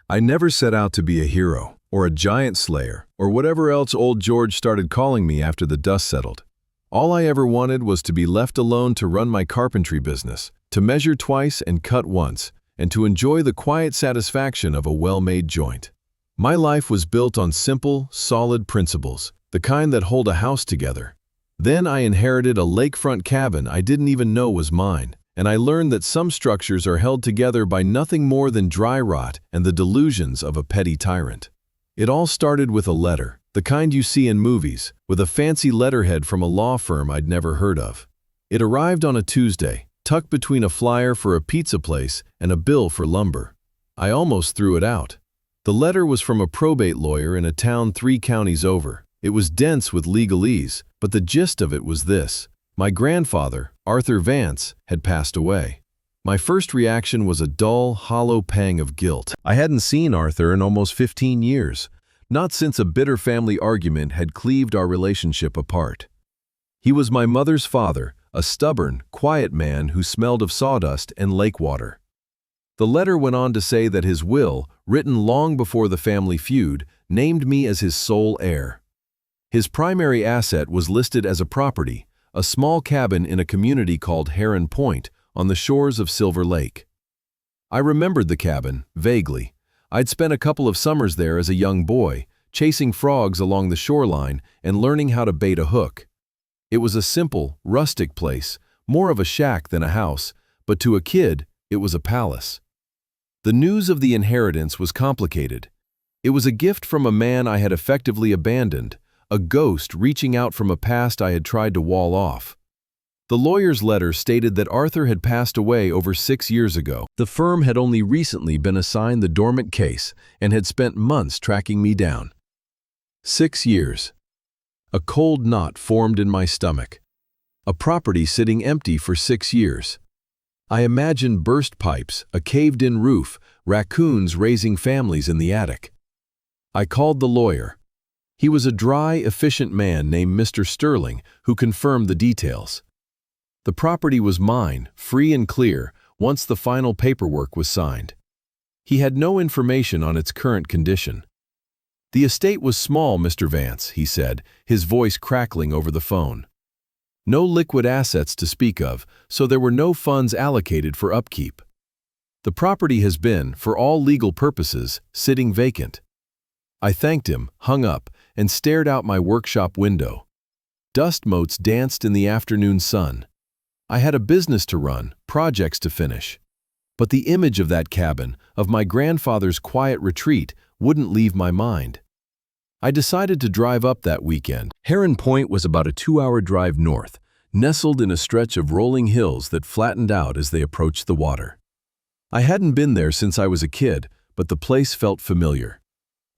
I never set out to be a hero, or a giant slayer, or whatever else old George started calling me after the dust settled. All I ever wanted was to be left alone to run my carpentry business, to measure twice and cut once, and to enjoy the quiet satisfaction of a well-made joint. My life was built on simple, solid principles, the kind that hold a house together. Then I inherited a lakefront cabin I didn't even know was mine, and I learned that some structures are held together by nothing more than dry rot and the delusions of a petty tyrant. It all started with a letter, the kind you see in movies, with a fancy letterhead from a law firm I'd never heard of. It arrived on a Tuesday, tucked between a flyer for a pizza place and a bill for lumber. I almost threw it out. The letter was from a probate lawyer in a town 3 counties over. It was dense with legalese, but the gist of it was this. My grandfather, Arthur Vance, had passed away. My first reaction was a dull, hollow pang of guilt. I hadn't seen Arthur in almost 15 years, not since a bitter family argument had cleaved our relationship apart. He was my mother's father, a stubborn, quiet man who smelled of sawdust and lake water. The letter went on to say that his will, written long before the family feud, named me as his sole heir. His primary asset was listed as a property, a small cabin in a community called Heron Point on the shores of Silver Lake. I remembered the cabin, vaguely. I'd spent a couple of summers there as a young boy, chasing frogs along the shoreline and learning how to bait a hook. It was a simple, rustic place, more of a shack than a house, but to a kid, it was a palace. The news of the inheritance was complicated. It was a gift from a man I had effectively abandoned, a ghost reaching out from a past I had tried to wall off. The lawyer's letter stated that Arthur had passed away over 6 years ago. The firm had only recently been assigned the dormant case and had spent months tracking me down. 6 years. A cold knot formed in my stomach. A property sitting empty for 6 years. I imagined burst pipes, a caved-in roof, raccoons raising families in the attic. I called the lawyer. He was a dry, efficient man named Mr. Sterling who confirmed the details. The property was mine, free and clear, once the final paperwork was signed. He had no information on its current condition. The estate was small, Mr. Vance, he said, his voice crackling over the phone. No liquid assets to speak of, so there were no funds allocated for upkeep. The property has been, for all legal purposes, sitting vacant. I thanked him, hung up, and stared out my workshop window. Dust motes danced in the afternoon sun. I had a business to run, projects to finish. But the image of that cabin, of my grandfather's quiet retreat, wouldn't leave my mind. I decided to drive up that weekend. Heron Point was about a 2-hour drive north, nestled in a stretch of rolling hills that flattened out as they approached the water. I hadn't been there since I was a kid, but the place felt familiar.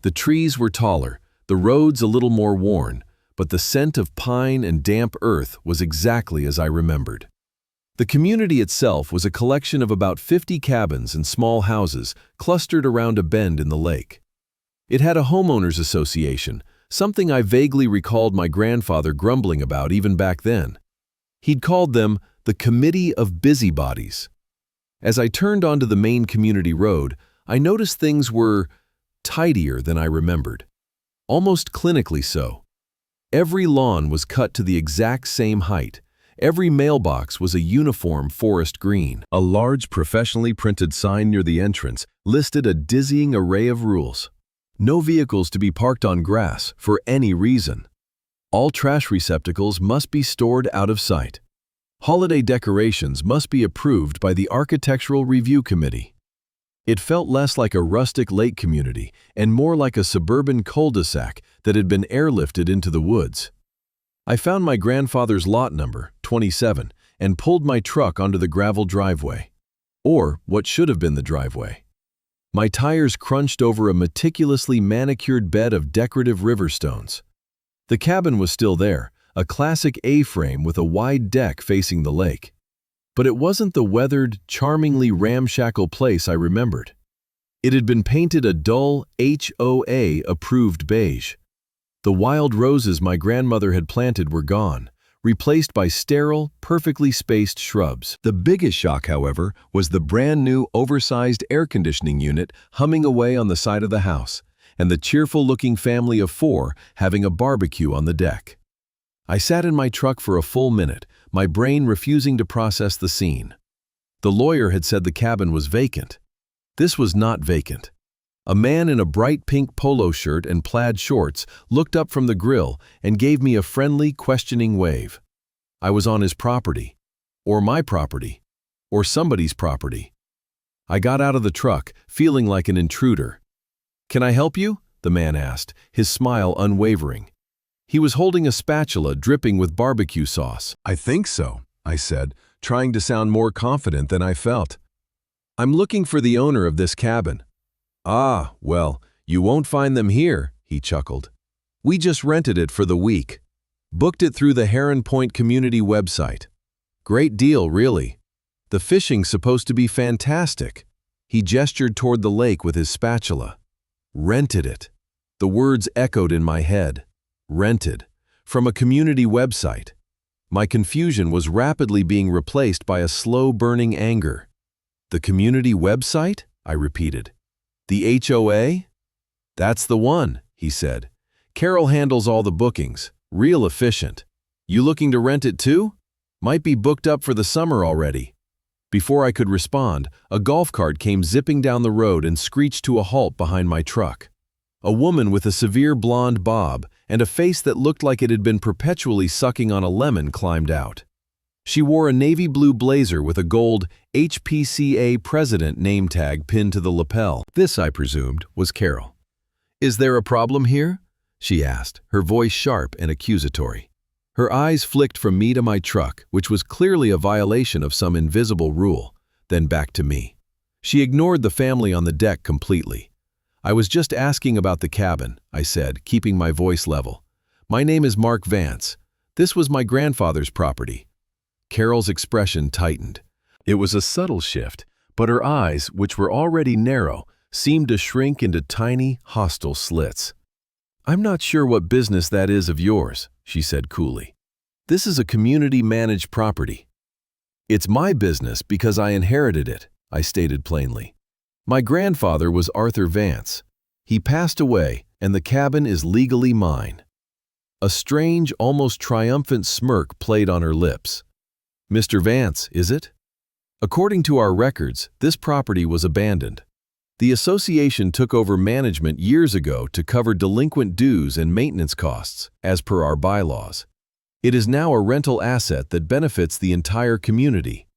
The trees were taller, the roads a little more worn, but the scent of pine and damp earth was exactly as I remembered. The community itself was a collection of about 50 cabins and small houses clustered around a bend in the lake. It had a homeowners association, something I vaguely recalled my grandfather grumbling about even back then. He'd called them the Committee of Busybodies. As I turned onto the main community road, I noticed things were tidier than I remembered. Almost clinically so. Every lawn was cut to the exact same height. Every mailbox was a uniform forest green. A large professionally printed sign near the entrance listed a dizzying array of rules. No vehicles to be parked on grass for any reason. All trash receptacles must be stored out of sight. Holiday decorations must be approved by the Architectural Review Committee. It felt less like a rustic lake community and more like a suburban cul-de-sac that had been airlifted into the woods. I found my grandfather's lot number, 27, and pulled my truck onto the gravel driveway. Or what should have been the driveway. My tires crunched over a meticulously manicured bed of decorative river stones. The cabin was still there, a classic A-frame with a wide deck facing the lake. But it wasn't the weathered, charmingly ramshackle place I remembered. It had been painted a dull, HOA-approved beige. The wild roses my grandmother had planted were gone, replaced by sterile, perfectly spaced shrubs. The biggest shock, however, was the brand new, oversized air conditioning unit humming away on the side of the house, and the cheerful-looking family of 4 having a barbecue on the deck. I sat in my truck for a full minute, my brain refusing to process the scene. The lawyer had said the cabin was vacant. This was not vacant. A man in a bright pink polo shirt and plaid shorts looked up from the grill and gave me a friendly, questioning wave. I was on his property, or my property, or somebody's property. I got out of the truck, feeling like an intruder. "Can I help you?" the man asked, his smile unwavering. He was holding a spatula dripping with barbecue sauce. "I think so," I said, trying to sound more confident than I felt. "I'm looking for the owner of this cabin." "Ah, well, you won't find them here," he chuckled. "We just rented it for the week. Booked it through the Heron Point community website. Great deal, really. The fishing's supposed to be fantastic." He gestured toward the lake with his spatula. Rented it. The words echoed in my head. Rented. From a community website. My confusion was rapidly being replaced by a slow-burning anger. "The community website?" I repeated. "The HOA?" "That's the one," he said. "Carol handles all the bookings. Real efficient. You looking to rent it too? Might be booked up for the summer already." Before I could respond, a golf cart came zipping down the road and screeched to a halt behind my truck. A woman with a severe blonde bob and a face that looked like it had been perpetually sucking on a lemon climbed out. She wore a navy blue blazer with a gold HPCA President name tag pinned to the lapel. This, I presumed, was Carol. "Is there a problem here?" she asked, her voice sharp and accusatory. Her eyes flicked from me to my truck, which was clearly a violation of some invisible rule, then back to me. She ignored the family on the deck completely. "I was just asking about the cabin," I said, keeping my voice level. "My name is Mark Vance. This was my grandfather's property." Carol's expression tightened. It was a subtle shift, but her eyes, which were already narrow, seemed to shrink into tiny, hostile slits. "I'm not sure what business that is of yours," she said coolly. "This is a community-managed property." "It's my business because I inherited it," I stated plainly. "My grandfather was Arthur Vance. He passed away, and the cabin is legally mine." A strange, almost triumphant smirk played on her lips. "Mr. Vance, is it?" According to our records, this property was abandoned. The association took over management years ago to cover delinquent dues and maintenance costs, as per our bylaws. It is now a rental asset that benefits the entire community.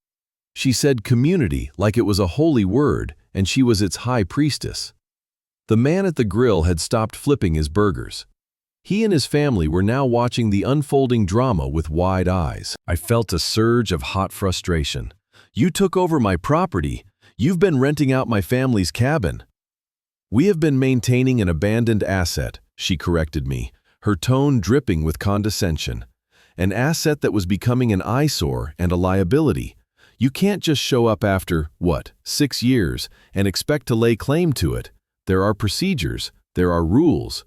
She said community like it was a holy word, and she was its high priestess. The man at the grill had stopped flipping his burgers. He and his family were now watching the unfolding drama with wide eyes. I felt a surge of hot frustration. "You took over my property. You've been renting out my family's cabin." "We have been maintaining an abandoned asset," she corrected me, her tone dripping with condescension. "An asset that was becoming an eyesore and a liability. You can't just show up after, 6 years, and expect to lay claim to it. There are procedures, there are rules."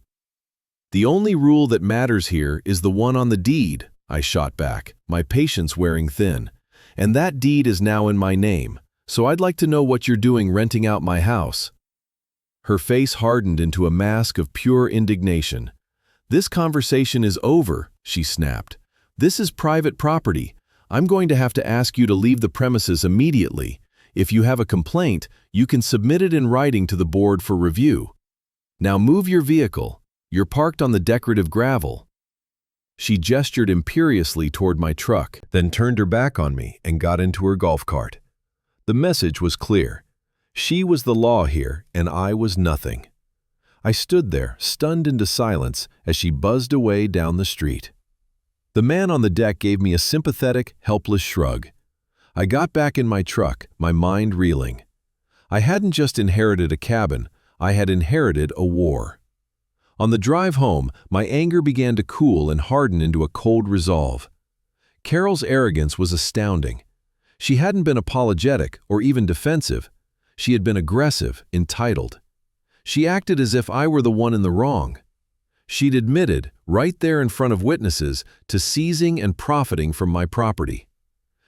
"The only rule that matters here is the one on the deed," I shot back, my patience wearing thin. "And that deed is now in my name, so I'd like to know what you're doing renting out my house." Her face hardened into a mask of pure indignation. "This conversation is over," she snapped. "This is private property. I'm going to have to ask you to leave the premises immediately. If you have a complaint, you can submit it in writing to the board for review. Now move your vehicle. You're parked on the decorative gravel." She gestured imperiously toward my truck, then turned her back on me and got into her golf cart. The message was clear. She was the law here, and I was nothing. I stood there, stunned into silence, as she buzzed away down the street. The man on the deck gave me a sympathetic, helpless shrug. I got back in my truck, my mind reeling. I hadn't just inherited a cabin, I had inherited a war. On the drive home, my anger began to cool and harden into a cold resolve. Carol's arrogance was astounding. She hadn't been apologetic or even defensive. She had been aggressive, entitled. She acted as if I were the one in the wrong. She'd admitted, right there in front of witnesses, to seizing and profiting from my property.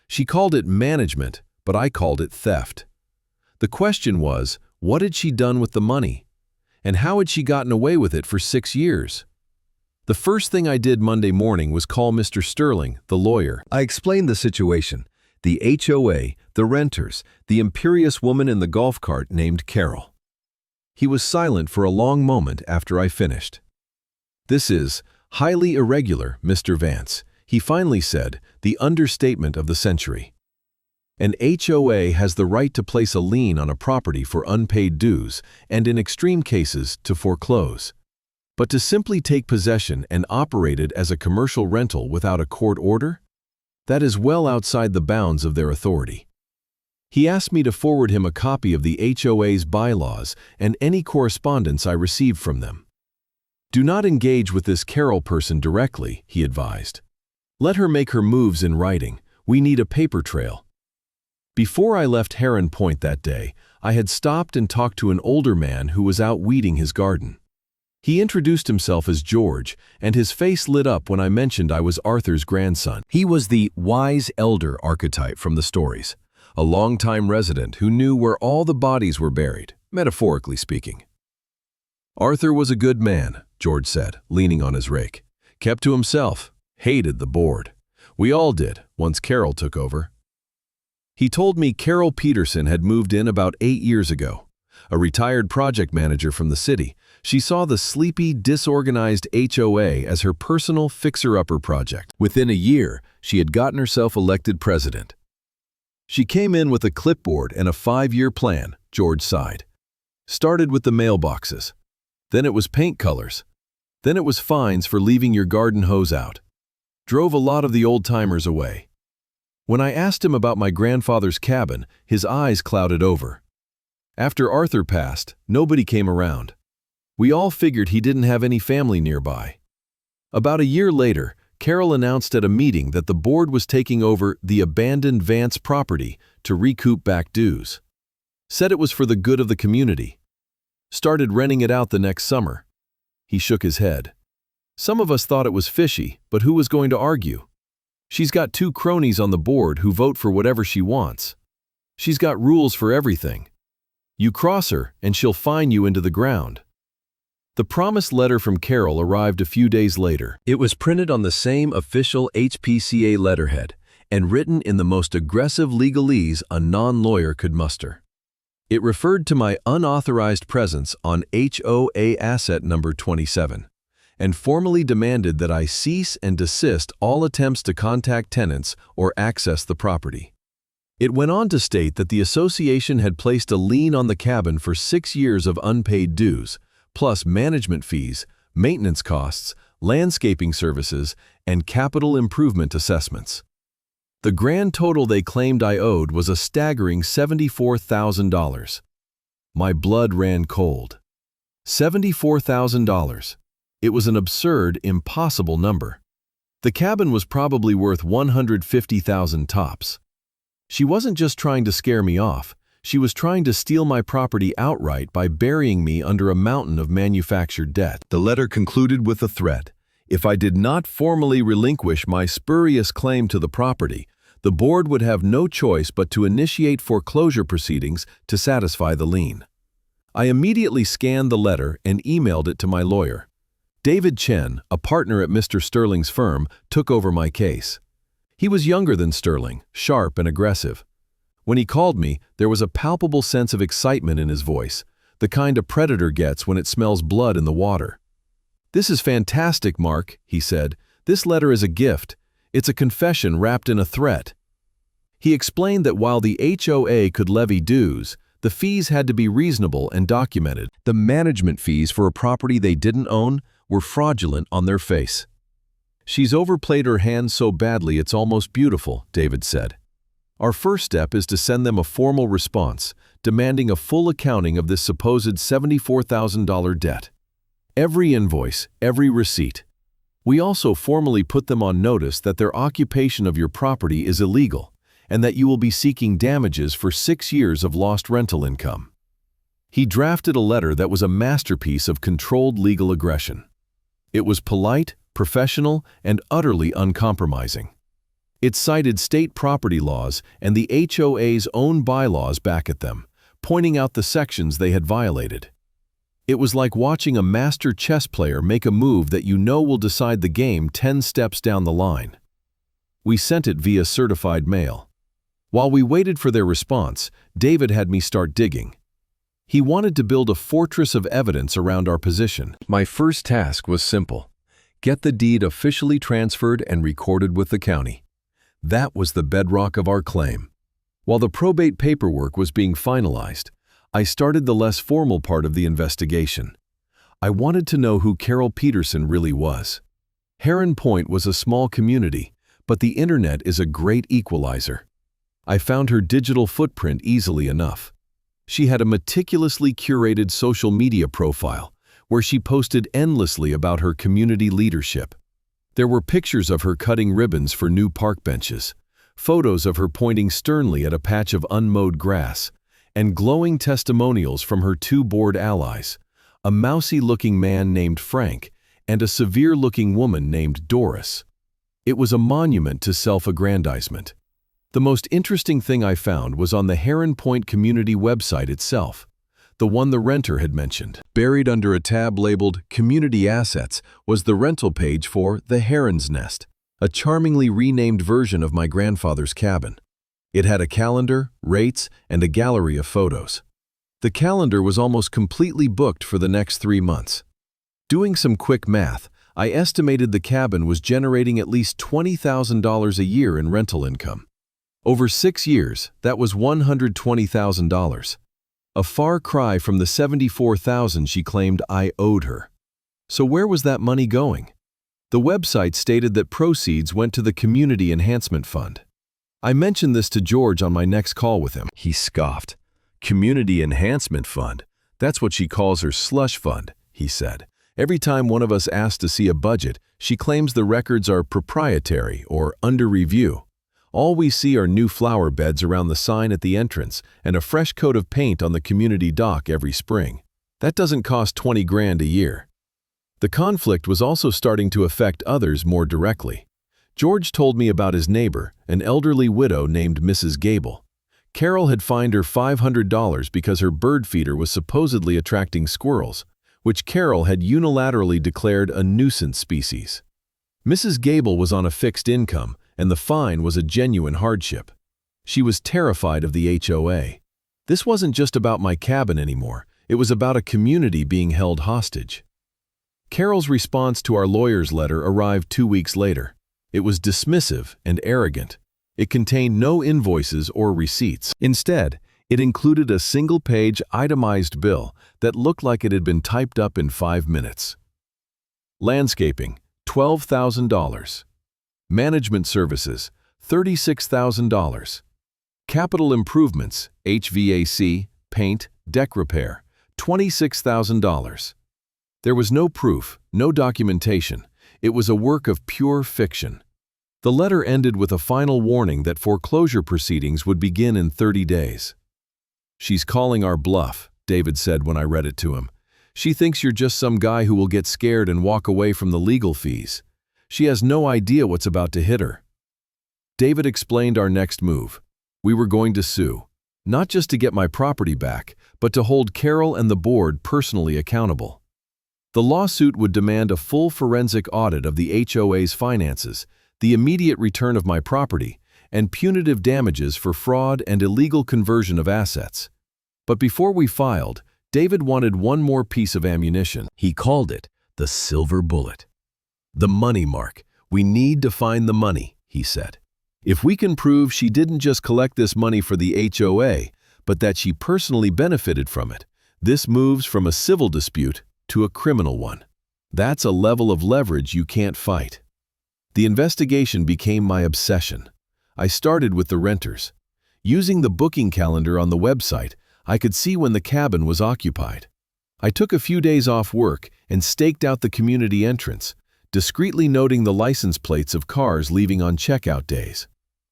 She called it management, but I called it theft. The question was, what had she done with the money? And how had she gotten away with it for 6 years? The first thing I did Monday morning was call Mr. Sterling, the lawyer. I explained the situation, the HOA, the renters, the imperious woman in the golf cart named Carol. He was silent for a long moment after I finished. "This is highly irregular, Mr. Vance," he finally said, the understatement of the century. "An HOA has the right to place a lien on a property for unpaid dues and, in extreme cases, to foreclose. But to simply take possession and operate it as a commercial rental without a court order? That is well outside the bounds of their authority." He asked me to forward him a copy of the HOA's bylaws and any correspondence I received from them. "Do not engage with this Carol person directly," he advised. "Let her make her moves in writing. We need a paper trail." Before I left Heron Point that day, I had stopped and talked to an older man who was out weeding his garden. He introduced himself as George, and his face lit up when I mentioned I was Arthur's grandson. He was the wise elder archetype from the stories, a longtime resident who knew where all the bodies were buried, metaphorically speaking. "Arthur was a good man," George said, leaning on his rake. "Kept to himself, hated the board. We all did, once Carol took over." He told me Carol Peterson had moved in about 8 years ago. A retired project manager from the city, she saw the sleepy, disorganized HOA as her personal fixer-upper project. Within a year, she had gotten herself elected president. She came in with a clipboard and a 5-year plan, George sighed. Started with the mailboxes. Then it was paint colors. Then it was fines for leaving your garden hose out. Drove a lot of the old-timers away. When I asked him about my grandfather's cabin, his eyes clouded over. After Arthur passed, nobody came around. We all figured he didn't have any family nearby. About a year later, Carol announced at a meeting that the board was taking over the abandoned Vance property to recoup back dues. Said it was for the good of the community. Started renting it out the next summer. He shook his head. Some of us thought it was fishy, but who was going to argue? She's got 2 cronies on the board who vote for whatever she wants. She's got rules for everything. You cross her, and she'll fine you into the ground. The promised letter from Carol arrived a few days later. It was printed on the same official HPCA letterhead and written in the most aggressive legalese a non-lawyer could muster. It referred to my unauthorized presence on HOA asset number 27 and formally demanded that I cease and desist all attempts to contact tenants or access the property. It went on to state that the association had placed a lien on the cabin for 6 years of unpaid dues, plus management fees, maintenance costs, landscaping services, and capital improvement assessments. The grand total they claimed I owed was a staggering $74,000. My blood ran cold. $74,000. It was an absurd, impossible number. The cabin was probably worth $150,000 tops. She wasn't just trying to scare me off, she was trying to steal my property outright by burying me under a mountain of manufactured debt. The letter concluded with a threat. If I did not formally relinquish my spurious claim to the property, the board would have no choice but to initiate foreclosure proceedings to satisfy the lien. I immediately scanned the letter and emailed it to my lawyer. David Chen, a partner at Mr. Sterling's firm, took over my case. He was younger than Sterling, sharp and aggressive. When he called me, there was a palpable sense of excitement in his voice, the kind a predator gets when it smells blood in the water. "This is fantastic, Mark," he said. "This letter is a gift. It's a confession wrapped in a threat." He explained that while the HOA could levy dues, the fees had to be reasonable and documented. The management fees for a property they didn't own were fraudulent on their face. "She's overplayed her hand so badly it's almost beautiful," David said. "Our first step is to send them a formal response, demanding a full accounting of this supposed $74,000 debt. Every invoice, every receipt. We also formally put them on notice that their occupation of your property is illegal, and that you will be seeking damages for 6 years of lost rental income." He drafted a letter that was a masterpiece of controlled legal aggression. It was polite, professional, and utterly uncompromising. It cited state property laws and the HOA's own bylaws back at them, pointing out the sections they had violated. It was like watching a master chess player make a move that you know will decide the game 10 steps down the line. We sent it via certified mail. While we waited for their response, David had me start digging. He wanted to build a fortress of evidence around our position. My first task was simple: get the deed officially transferred and recorded with the county. That was the bedrock of our claim. While the probate paperwork was being finalized, I started the less formal part of the investigation. I wanted to know who Carol Peterson really was. Heron Point was a small community, but the internet is a great equalizer. I found her digital footprint easily enough. She had a meticulously curated social media profile where she posted endlessly about her community leadership. There were pictures of her cutting ribbons for new park benches, photos of her pointing sternly at a patch of unmowed grass, and glowing testimonials from her two board allies, a mousy-looking man named Frank and a severe-looking woman named Doris. It was a monument to self-aggrandizement. The most interesting thing I found was on the Heron Point community website itself, the one the renter had mentioned. Buried under a tab labeled Community Assets was the rental page for the Heron's Nest, a charmingly renamed version of my grandfather's cabin. It had a calendar, rates, and a gallery of photos. The calendar was almost completely booked for the next 3 months. Doing some quick math, I estimated the cabin was generating at least $20,000 a year in rental income. Over 6 years, that was $120,000. A far cry from the $74,000 she claimed I owed her. So where was that money going? The website stated that proceeds went to the Community Enhancement Fund. I mentioned this to George on my next call with him. He scoffed. Community Enhancement Fund? That's what she calls her slush fund, he said. Every time one of us asks to see a budget, she claims the records are proprietary or under review. All we see are new flower beds around the sign at the entrance and a fresh coat of paint on the community dock every spring. That doesn't cost 20 grand a year. The conflict was also starting to affect others more directly. George told me about his neighbor, an elderly widow named Mrs. Gable. Carol had fined her $500 because her bird feeder was supposedly attracting squirrels, which Carol had unilaterally declared a nuisance species. Mrs. Gable was on a fixed income, and the fine was a genuine hardship. She was terrified of the HOA. This wasn't just about my cabin anymore. It was about a community being held hostage. Carol's response to our lawyer's letter arrived 2 weeks later. It was dismissive and arrogant. It contained no invoices or receipts. Instead, it included a single-page itemized bill that looked like it had been typed up in 5 minutes. Landscaping, $12,000. Management services, $36,000. Capital improvements, HVAC, paint, deck repair, $26,000. There was no proof, no documentation. It was a work of pure fiction. The letter ended with a final warning that foreclosure proceedings would begin in 30 days. "She's calling our bluff," David said when I read it to him. "She thinks you're just some guy who will get scared and walk away from the legal fees. She has no idea what's about to hit her." David explained our next move. We were going to sue, not just to get my property back, but to hold Carol and the board personally accountable. The lawsuit would demand a full forensic audit of the HOA's finances, the immediate return of my property, and punitive damages for fraud and illegal conversion of assets. But before we filed, David wanted one more piece of ammunition. He called it the silver bullet. "The money, Mark. We need to find the money," he said. "If we can prove she didn't just collect this money for the HOA, but that she personally benefited from it, this moves from a civil dispute to a criminal one. That's a level of leverage you can't fight." The investigation became my obsession. I started with the renters. Using the booking calendar on the website, I could see when the cabin was occupied. I took a few days off work and staked out the community entrance, discreetly noting the license plates of cars leaving on checkout days.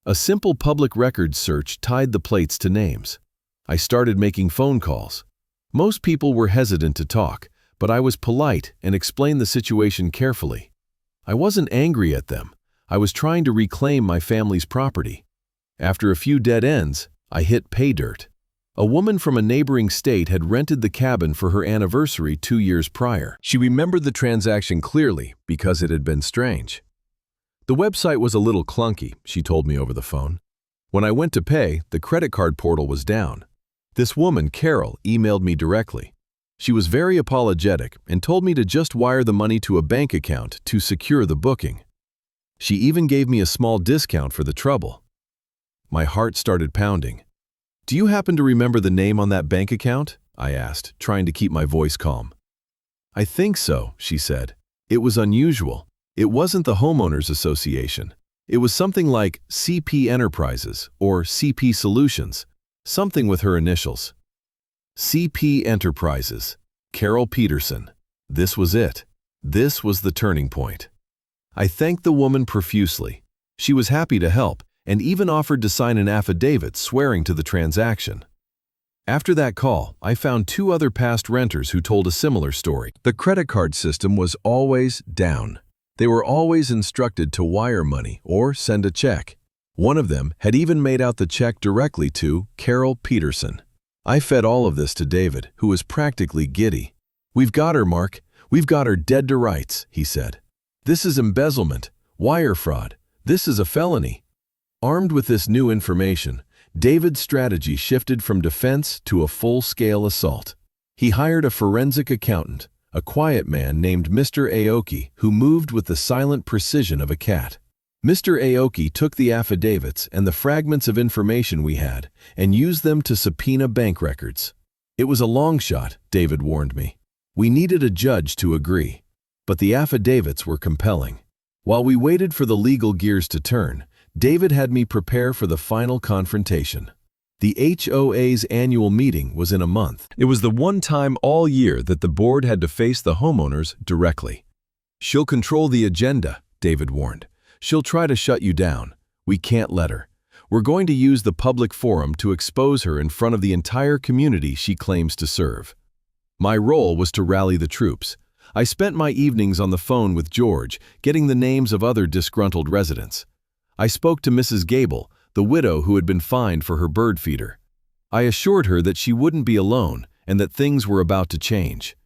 A simple public records search tied the plates to names. I started making phone calls. Most people were hesitant to talk, but I was polite and explained the situation carefully. I wasn't angry at them. I was trying to reclaim my family's property. After a few dead ends, I hit pay dirt. A woman from a neighboring state had rented the cabin for her anniversary 2 years prior. She remembered the transaction clearly because it had been strange. The website was a little clunky, she told me over the phone. When I went to pay, the credit card portal was down. This woman, Carol, emailed me directly. She was very apologetic and told me to just wire the money to a bank account to secure the booking. She even gave me a small discount for the trouble. My heart started pounding. "Do you happen to remember the name on that bank account?" I asked, trying to keep my voice calm. "I think so," she said. "It was unusual. It wasn't the Homeowners Association. It was something like CP Enterprises or CP Solutions, something with her initials. CP Enterprises, Carol Peterson. This was it. This was the turning point. I thanked the woman profusely. She was happy to help and even offered to sign an affidavit swearing to the transaction. After that call, I found 2 other past renters who told a similar story. The credit card system was always down. They were always instructed to wire money or send a check. One of them had even made out the check directly to Carol Peterson. I fed all of this to David, who was practically giddy. "We've got her, Mark. We've got her dead to rights," he said. "This is embezzlement, wire fraud. This is a felony." Armed with this new information, David's strategy shifted from defense to a full-scale assault. He hired a forensic accountant, a quiet man named Mr. Aoki, who moved with the silent precision of a cat. Mr. Aoki took the affidavits and the fragments of information we had and used them to subpoena bank records. It was a long shot, David warned me. We needed a judge to agree, but the affidavits were compelling. While we waited for the legal gears to turn, David had me prepare for the final confrontation. The HOA's annual meeting was in a month. It was the one time all year that the board had to face the homeowners directly. "She'll control the agenda," David warned. "She'll try to shut you down. We can't let her. We're going to use the public forum to expose her in front of the entire community she claims to serve." My role was to rally the troops. I spent my evenings on the phone with George, getting the names of other disgruntled residents. I spoke to Mrs. Gable, the widow who had been fined for her bird feeder. I assured her that she wouldn't be alone and that things were about to change.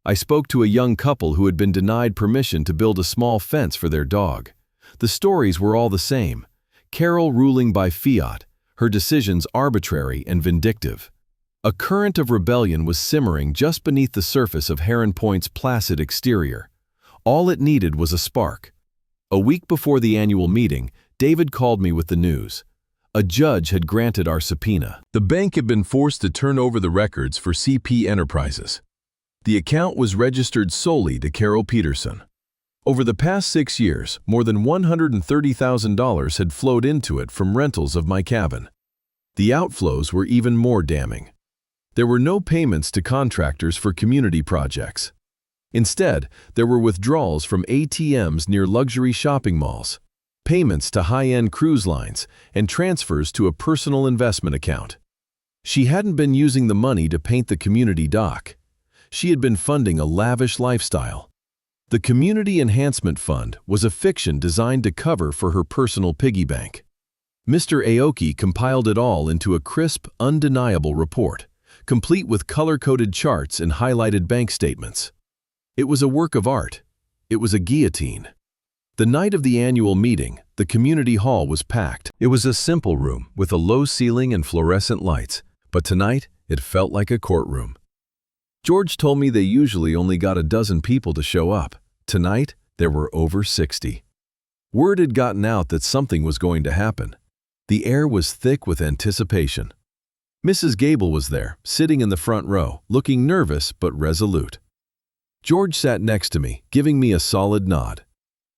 I spoke to a young couple who had been denied permission to build a small fence for their dog. The stories were all the same. Carol ruling by fiat, her decisions arbitrary and vindictive. A current of rebellion was simmering just beneath the surface of Heron Point's placid exterior. All it needed was a spark. A week before the annual meeting, David called me with the news. A judge had granted our subpoena. The bank had been forced to turn over the records for CP Enterprises. The account was registered solely to Carol Peterson. Over the past 6 years, more than $130,000 had flowed into it from rentals of my cabin. The outflows were even more damning. There were no payments to contractors for community projects. Instead, there were withdrawals from ATMs near luxury shopping malls, payments to high-end cruise lines, and transfers to a personal investment account. She hadn't been using the money to paint the community dock. She had been funding a lavish lifestyle. The Community Enhancement Fund was a fiction designed to cover for her personal piggy bank. Mr. Aoki compiled it all into a crisp, undeniable report, complete with color-coded charts and highlighted bank statements. It was a work of art. It was a guillotine. The night of the annual meeting, the community hall was packed. It was a simple room with a low ceiling and fluorescent lights, but tonight it felt like a courtroom. George told me they usually only got a dozen people to show up. Tonight, there were over 60. Word had gotten out that something was going to happen. The air was thick with anticipation. Mrs. Gable was there, sitting in the front row, looking nervous but resolute. George sat next to me, giving me a solid nod.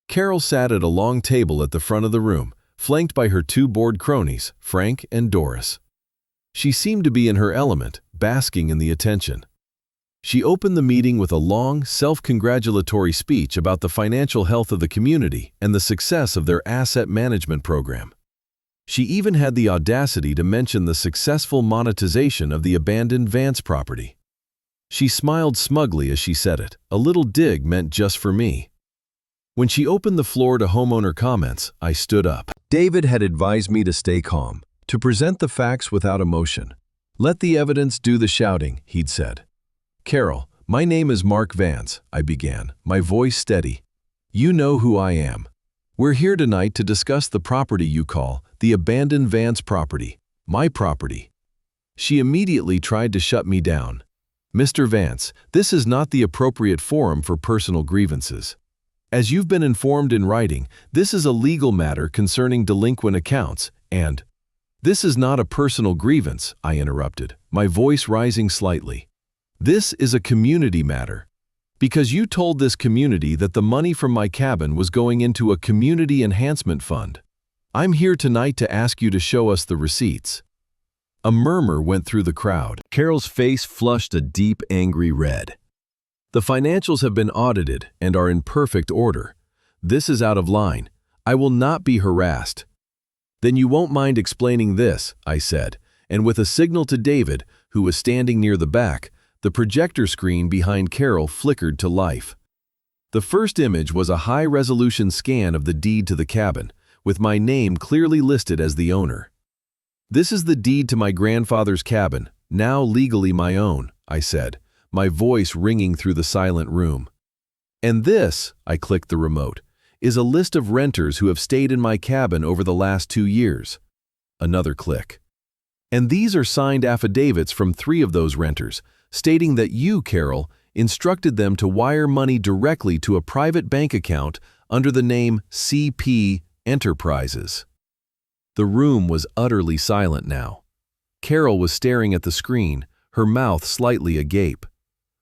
Carol sat at a long table at the front of the room, flanked by her 2 bored cronies, Frank and Doris. She seemed to be in her element, basking in the attention. She opened the meeting with a long, self-congratulatory speech about the financial health of the community and the success of their asset management program. She even had the audacity to mention the successful monetization of the abandoned Vance property. She smiled smugly as she said it, a little dig meant just for me. When she opened the floor to homeowner comments, I stood up. David had advised me to stay calm, to present the facts without emotion. Let the evidence do the shouting, he'd said. Carol, my name is Mark Vance, I began, my voice steady. You know who I am. We're here tonight to discuss the property you call the abandoned Vance property, my property. She immediately tried to shut me down. Mr. Vance, this is not the appropriate forum for personal grievances. As you've been informed in writing, this is a legal matter concerning delinquent accounts, and this is not a personal grievance, I interrupted, my voice rising slightly. This is a community matter. Because you told this community that the money from my cabin was going into a community enhancement fund. I'm here tonight to ask you to show us the receipts. A murmur went through the crowd. Carol's face flushed a deep, angry red. The financials have been audited and are in perfect order. This is out of line. I will not be harassed. Then you won't mind explaining this, I said, and with a signal to David, who was standing near the back, the projector screen behind Carol flickered to life. The first image was a high-resolution scan of the deed to the cabin, with my name clearly listed as the owner. This is the deed to my grandfather's cabin, now legally my own, I said, my voice ringing through the silent room. And this, I clicked the remote, is a list of renters who have stayed in my cabin over the last 2 years. Another click. And these are signed affidavits from 3 of those renters, stating that you, Carol, instructed them to wire money directly to a private bank account under the name CP Enterprises. The room was utterly silent now. Carol was staring at the screen, her mouth slightly agape.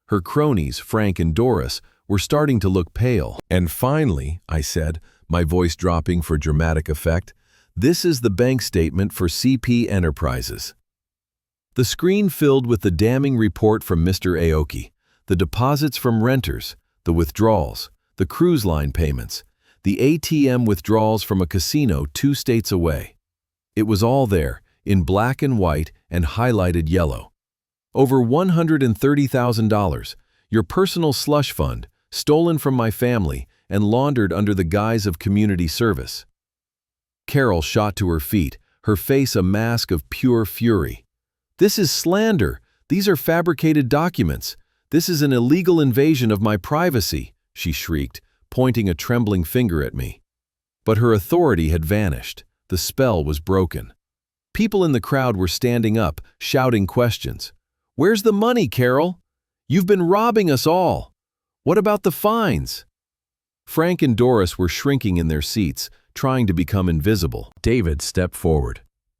Her cronies, Frank and Doris, were starting to look pale. And finally, I said, my voice dropping for dramatic effect, this is the bank statement for CP Enterprises. The screen filled with the damning report from Mr. Aoki, the deposits from renters, the withdrawals, the cruise line payments, the ATM withdrawals from a casino 2 states away. It was all there, in black and white and highlighted yellow. Over $130,000, your personal slush fund, stolen from my family and laundered under the guise of community service. Carol shot to her feet, her face a mask of pure fury. This is slander. These are fabricated documents. This is an illegal invasion of my privacy, she shrieked, pointing a trembling finger at me. But her authority had vanished. The spell was broken. People in the crowd were standing up, shouting questions. Where's the money, Carol? You've been robbing us all. What about the fines? Frank and Doris were shrinking in their seats, trying to become invisible. David stepped forward.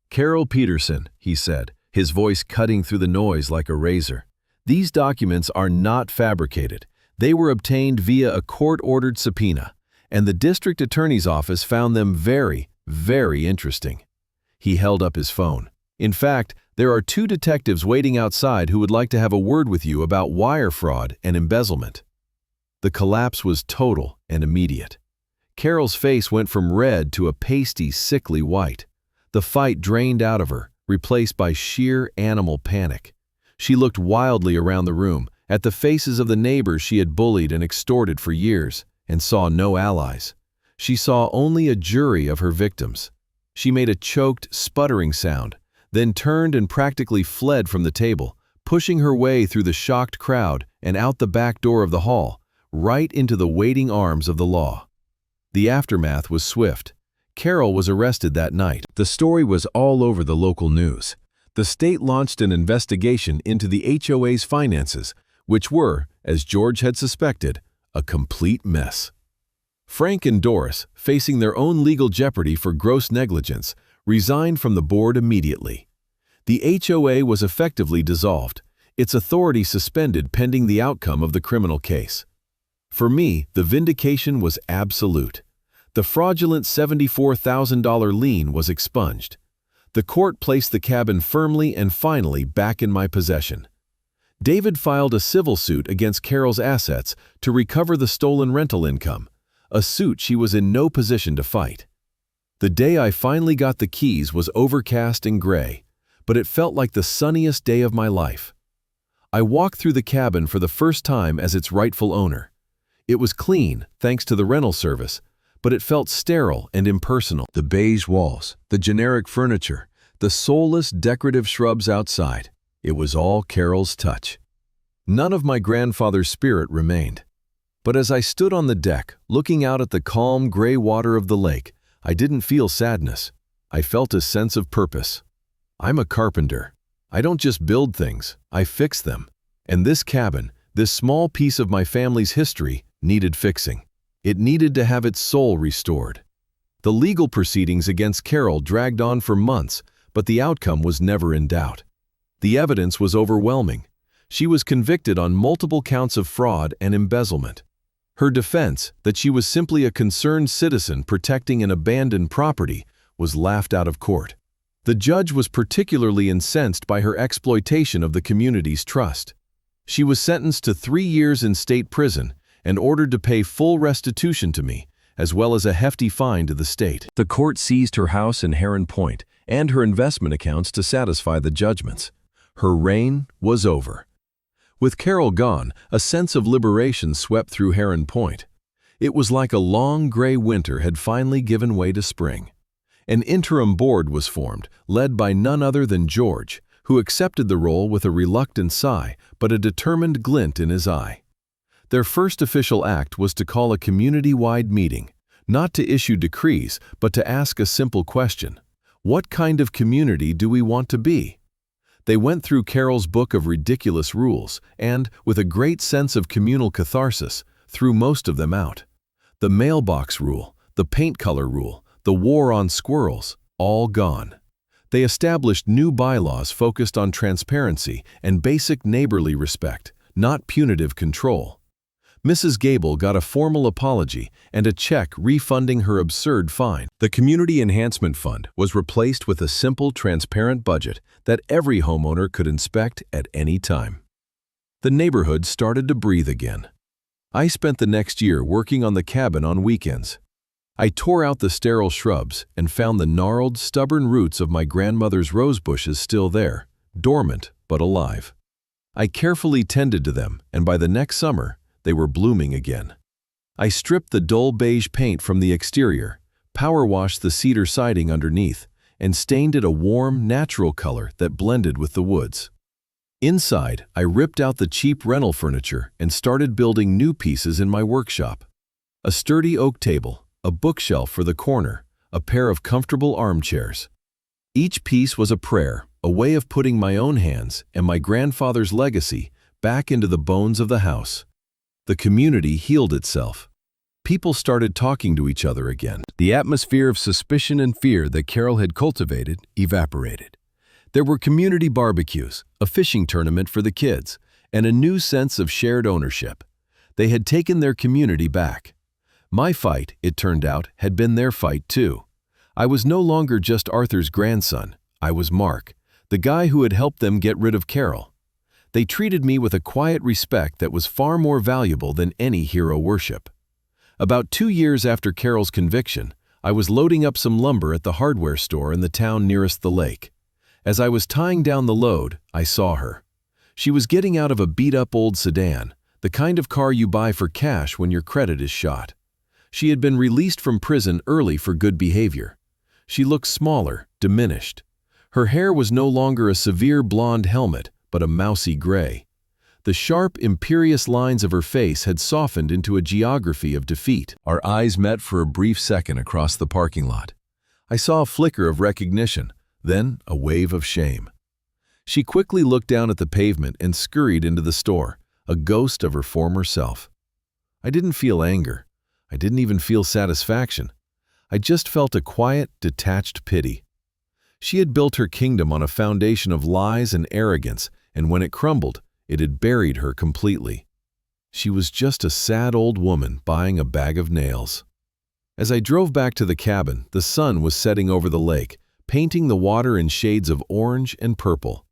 Carol Peterson, he said, his voice cutting through the noise like a razor. These documents are not fabricated. They were obtained via a court-ordered subpoena, and the district attorney's office found them very, very interesting. He held up his phone. In fact, there are 2 detectives waiting outside who would like to have a word with you about wire fraud and embezzlement. The collapse was total and immediate. Carol's face went from red to a pasty, sickly white. The fight drained out of her, replaced by sheer animal panic. She looked wildly around the room, at the faces of the neighbors she had bullied and extorted for years, and saw no allies. She saw only a jury of her victims. She made a choked, sputtering sound, then turned and practically fled from the table, pushing her way through the shocked crowd and out the back door of the hall, right into the waiting arms of the law. The aftermath was swift. Carol was arrested that night. The story was all over the local news. The state launched an investigation into the HOA's finances, which were, as George had suspected, a complete mess. Frank and Doris, facing their own legal jeopardy for gross negligence, resigned from the board immediately. The HOA was effectively dissolved, its authority suspended pending the outcome of the criminal case. For me, the vindication was absolute. The fraudulent $74,000 lien was expunged. The court placed the cabin firmly and finally back in my possession. David filed a civil suit against Carol's assets to recover the stolen rental income, a suit she was in no position to fight. The day I finally got the keys was overcast and gray, but it felt like the sunniest day of my life. I walked through the cabin for the first time as its rightful owner. It was clean, thanks to the rental service, but it felt sterile and impersonal. The beige walls, the generic furniture, the soulless decorative shrubs outside. It was all Carol's touch. None of my grandfather's spirit remained. But as I stood on the deck, looking out at the calm gray water of the lake, I didn't feel sadness. I felt a sense of purpose. I'm a carpenter. I don't just build things, I fix them. And this cabin, this small piece of my family's history, needed fixing. It needed to have its soul restored. The legal proceedings against Carol dragged on for months, but the outcome was never in doubt. The evidence was overwhelming. She was convicted on multiple counts of fraud and embezzlement. Her defense, that she was simply a concerned citizen protecting an abandoned property, was laughed out of court. The judge was particularly incensed by her exploitation of the community's trust. She was sentenced to 3 years in state prison and ordered to pay full restitution to me, as well as a hefty fine to the state. The court seized her house in Heron Point and her investment accounts to satisfy the judgments. Her reign was over. With Carol gone, a sense of liberation swept through Heron Point. It was like a long gray winter had finally given way to spring. An interim board was formed, led by none other than George, who accepted the role with a reluctant sigh but a determined glint in his eye. Their first official act was to call a community-wide meeting, not to issue decrees, but to ask a simple question: what kind of community do we want to be? They went through Carol's book of ridiculous rules and, with a great sense of communal catharsis, threw most of them out. The mailbox rule, the paint color rule, the war on squirrels, all gone. They established new bylaws focused on transparency and basic neighborly respect, not punitive control. Mrs. Gable got a formal apology and a check refunding her absurd fine. The Community Enhancement Fund was replaced with a simple, transparent budget that every homeowner could inspect at any time. The neighborhood started to breathe again. I spent the next year working on the cabin on weekends. I tore out the sterile shrubs and found the gnarled, stubborn roots of my grandmother's rose bushes still there, dormant but alive. I carefully tended to them, and by the next summer, they were blooming again. I stripped the dull beige paint from the exterior, power washed the cedar siding underneath, and stained it a warm, natural color that blended with the woods. Inside, I ripped out the cheap rental furniture and started building new pieces in my workshop. A sturdy oak table, a bookshelf for the corner, a pair of comfortable armchairs. Each piece was a prayer, a way of putting my own hands and my grandfather's legacy back into the bones of the house. The community healed itself. People started talking to each other again. The atmosphere of suspicion and fear that Carol had cultivated evaporated. There were community barbecues, a fishing tournament for the kids, and a new sense of shared ownership. They had taken their community back. My fight, it turned out, had been their fight too. I was no longer just Arthur's grandson. I was Mark, the guy who had helped them get rid of Carol. They treated me with a quiet respect that was far more valuable than any hero worship. About 2 years after Carol's conviction, I was loading up some lumber at the hardware store in the town nearest the lake. As I was tying down the load, I saw her. She was getting out of a beat-up old sedan, the kind of car you buy for cash when your credit is shot. She had been released from prison early for good behavior. She looked smaller, diminished. Her hair was no longer a severe blonde helmet, but a mousy gray. The sharp, imperious lines of her face had softened into a geography of defeat. Our eyes met for a brief second across the parking lot. I saw a flicker of recognition, then a wave of shame. She quickly looked down at the pavement and scurried into the store, a ghost of her former self. I didn't feel anger. I didn't even feel satisfaction. I just felt a quiet, detached pity. She had built her kingdom on a foundation of lies and arrogance, and when it crumbled, it had buried her completely. She was just a sad old woman buying a bag of nails. As I drove back to the cabin, the sun was setting over the lake, painting the water in shades of orange and purple.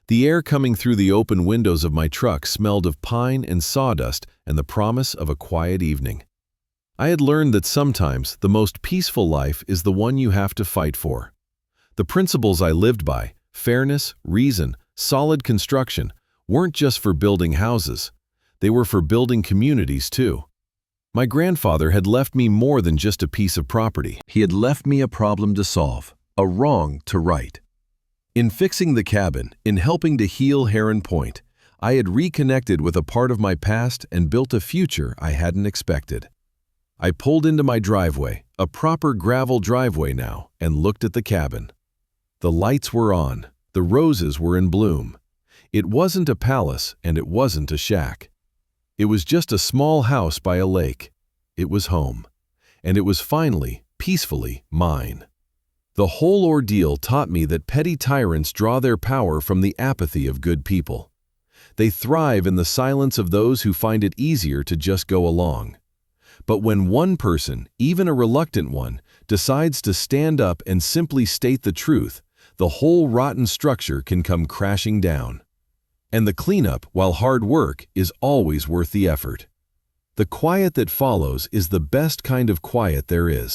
The air coming through the open windows of my truck smelled of pine and sawdust and the promise of a quiet evening. I had learned that sometimes the most peaceful life is the one you have to fight for. The principles I lived by, fairness, reason, solid construction, weren't just for building houses. They were for building communities too. My grandfather had left me more than just a piece of property. He had left me a problem to solve, a wrong to right. In fixing the cabin, in helping to heal Heron Point, I had reconnected with a part of my past and built a future I hadn't expected. I pulled into my driveway, a proper gravel driveway now, and looked at the cabin. The lights were on, the roses were in bloom. It wasn't a palace and it wasn't a shack. It was just a small house by a lake. It was home. And it was finally, peacefully, mine. The whole ordeal taught me that petty tyrants draw their power from the apathy of good people. They thrive in the silence of those who find it easier to just go along. But when one person, even a reluctant one, decides to stand up and simply state the truth, the whole rotten structure can come crashing down. And the cleanup, while hard work, is always worth the effort. The quiet that follows is the best kind of quiet there is.